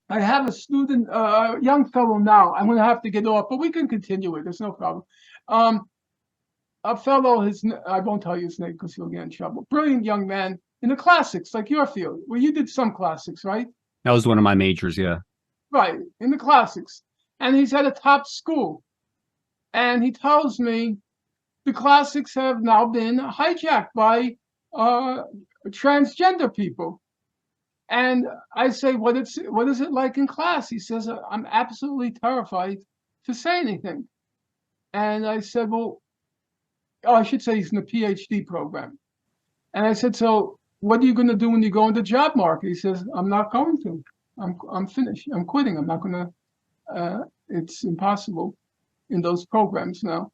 I have a student, a young fellow now. I'm going to have to get off, but we can continue it. There's no problem. Um, a fellow, I won't tell you his name because he'll get in trouble. Brilliant young man in the classics, like your field, where you did some classics, right? That was one of my majors, yeah. Right, in the classics. And he's at a top school. And he tells me the classics have now been hijacked by transgender people. And I say, what is it like in class? He says, I'm absolutely terrified to say anything. And I said, well, I should say he's in the PhD program. And I said, so what are you going to do when you go into the job market? He says, I'm not going to. I'm finished. I'm quitting. I'm not going to. It's impossible in those programs now.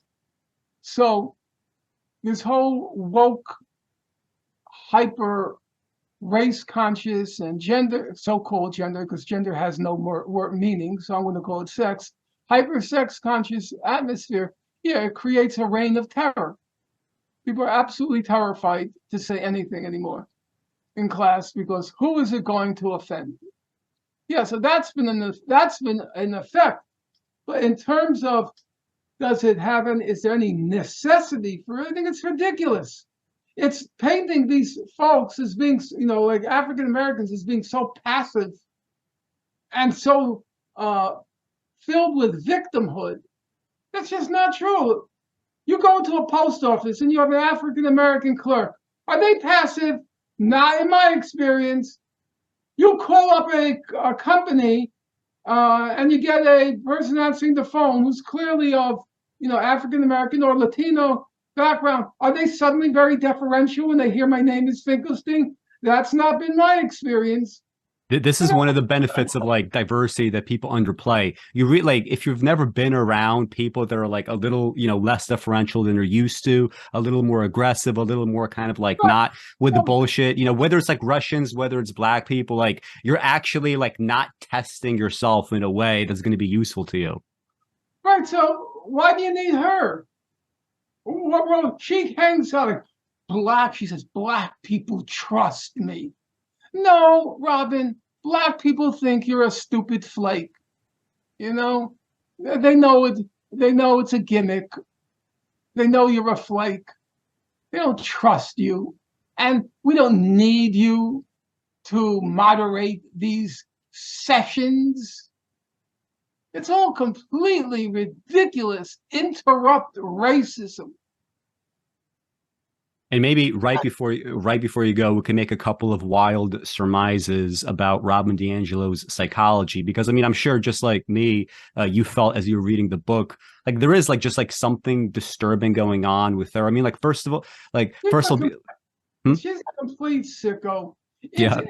So this whole woke, hyper race conscious and gender, so-called gender, because gender has no more meaning, so I'm going to call it sex, hyper sex conscious atmosphere, yeah, it creates a reign of terror. People are absolutely terrified to say anything anymore in class because who is it going to offend? Yeah, so that's been an effect. But in terms of is there any necessity for it? I think it's ridiculous. It's painting these folks as being, like African Americans as being so passive and so filled with victimhood. That's just not true. You go to a post office and you have an African American clerk. Are they passive? Not in my experience. You call up a company and you get a person answering the phone who's clearly of, African American or Latino background. Are they suddenly very deferential when they hear my name is Finkelstein? That's not been my experience. This is one of the benefits of like diversity that people underplay. You if you've never been around people that are like a little, less deferential than they're used to, a little more aggressive, a little more kind of like not with the bullshit, whether it's like Russians, whether it's black people, like you're actually like not testing yourself in a way that's going to be useful to you. Right. So why do you need her? Well, she hangs out like she says, black people trust me. No, Robin, black people think you're a stupid flake. They know it. They know it's a gimmick. They know you're a flake. They don't trust you. And we don't need you to moderate these sessions. It's all completely ridiculous. Interrupt racism. And maybe right before you go, we can make a couple of wild surmises about Robin DiAngelo's psychology, because I'm sure just like me, you felt as you were reading the book, like there is like just like something disturbing going on with her. First of all, she's a complete sicko. Yeah.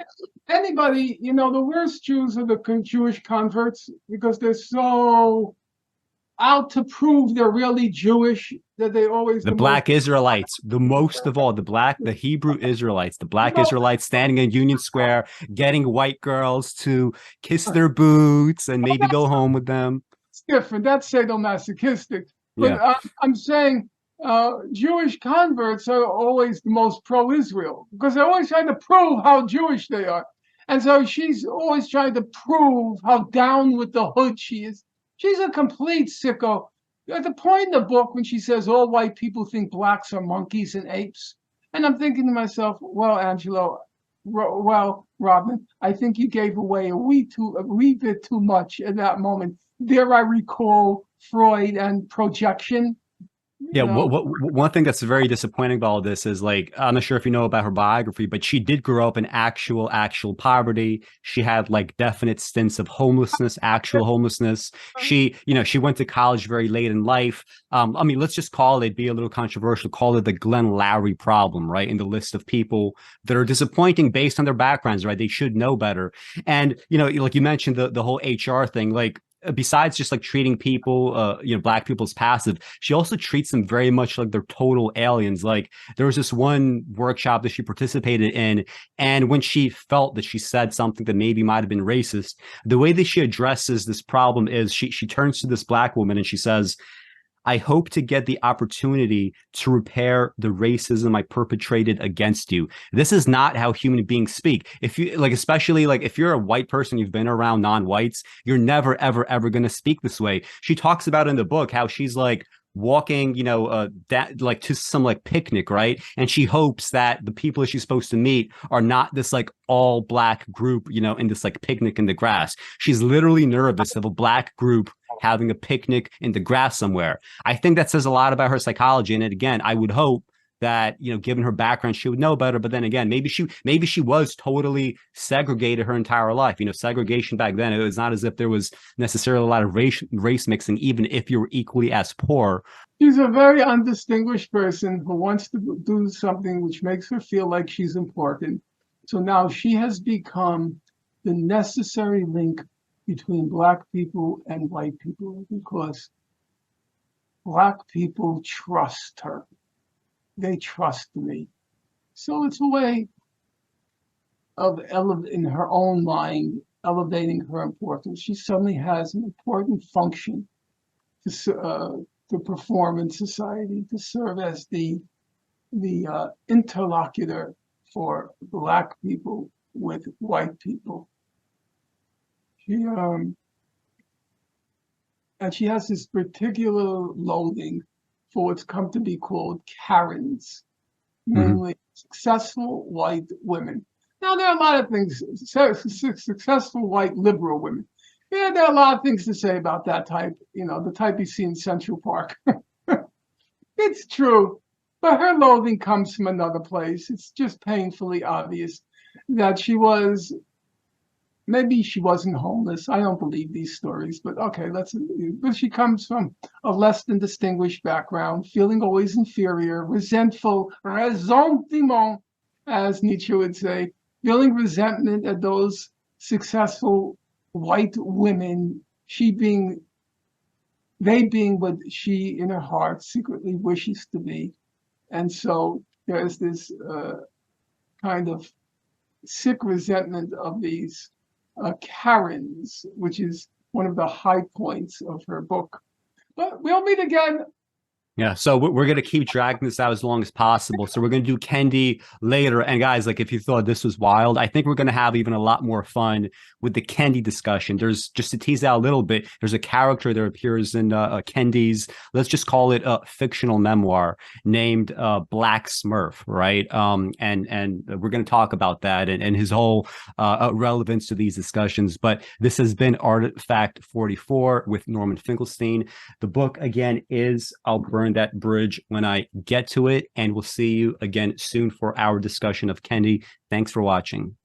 Anybody, the worst Jews are the Jewish converts because they're so out to prove they're really Jewish that they always the black Israelites, the most of all, the Hebrew Israelites, the black Israelites standing in Union Square, getting white girls to kiss their boots and maybe go home with them. It's different. That's sadomasochistic. But I'm saying Jewish converts are always the most pro-Israel because they're always trying to prove how Jewish they are. And so she's always trying to prove how down with the hood she is. She's a complete sicko. At the point in the book when she says all white people think blacks are monkeys and apes, and I'm thinking to myself, well, Robin, I think you gave away a wee bit too much at that moment. There I recall Freud and projection. Yeah, one thing that's very disappointing about all this is like, I'm not sure if you know about her biography, but she did grow up in actual poverty. She had like definite stints of homelessness, actual homelessness. She went to college very late in life. Let's just be a little controversial, call it the Glenn Loury problem, right? In the list of people that are disappointing based on their backgrounds, right? They should know better. And, like you mentioned, the whole HR thing, like, besides just like treating people, black people as passive, she also treats them very much like they're total aliens. Like there was this one workshop that she participated in, and when she felt that she said something that maybe might have been racist, the way that she addresses this problem is she turns to this black woman and she says, I hope to get the opportunity to repair the racism I perpetrated against you. This is not how human beings speak. If you like, especially like if you're a white person, you've been around non-whites, you're never, ever, ever going to speak this way. She talks about in the book how she's like walking, that like to some like picnic, right? And she hopes that the people she's supposed to meet are not this like all black group, in this like picnic in the grass. She's literally nervous of a black group having a picnic in the grass somewhere. I think that says a lot about her psychology. And again, I would hope that, given her background, she would know better. But then again, maybe she was totally segregated her entire life. Segregation back then, it was not as if there was necessarily a lot of race mixing, even if you were equally as poor. She's a very undistinguished person who wants to do something which makes her feel like she's important. So now she has become the necessary link between Black people and white people, because Black people trust her. They trust me. So it's a way of in her own mind, elevating her importance. She suddenly has an important function to perform in society, to serve as the interlocutor for Black people with white people. And she has this particular loathing for what's come to be called Karens, namely successful white women. Now, there are a lot of things, successful white liberal women. Yeah, there are a lot of things to say about that type, the type you see in Central Park. It's true, but her loathing comes from another place. It's just painfully obvious that maybe she wasn't homeless. I don't believe these stories, but okay, but she comes from a less than distinguished background, feeling always inferior, resentful, ressentiment, as Nietzsche would say, feeling resentment at those successful white women, they being what she in her heart secretly wishes to be. And so there's this kind of sick resentment of these Karens, which is one of the high points of her book. But we'll meet again. Yeah, so we're going to keep dragging this out as long as possible. So we're going to do Kendi later. And guys, like if you thought this was wild, I think we're going to have even a lot more fun with the Kendi discussion. There's, just to tease out a little bit, there's a character that appears in Kendi's, let's just call it a fictional memoir named Black Smurf, right? And we're going to talk about that and his whole relevance to these discussions. But this has been Artifact 44 with Norman Finkelstein. The book, again, is I'll Burn That Bridge When I Get to It, and we'll see you again soon for our discussion of Kendi. Thanks for watching.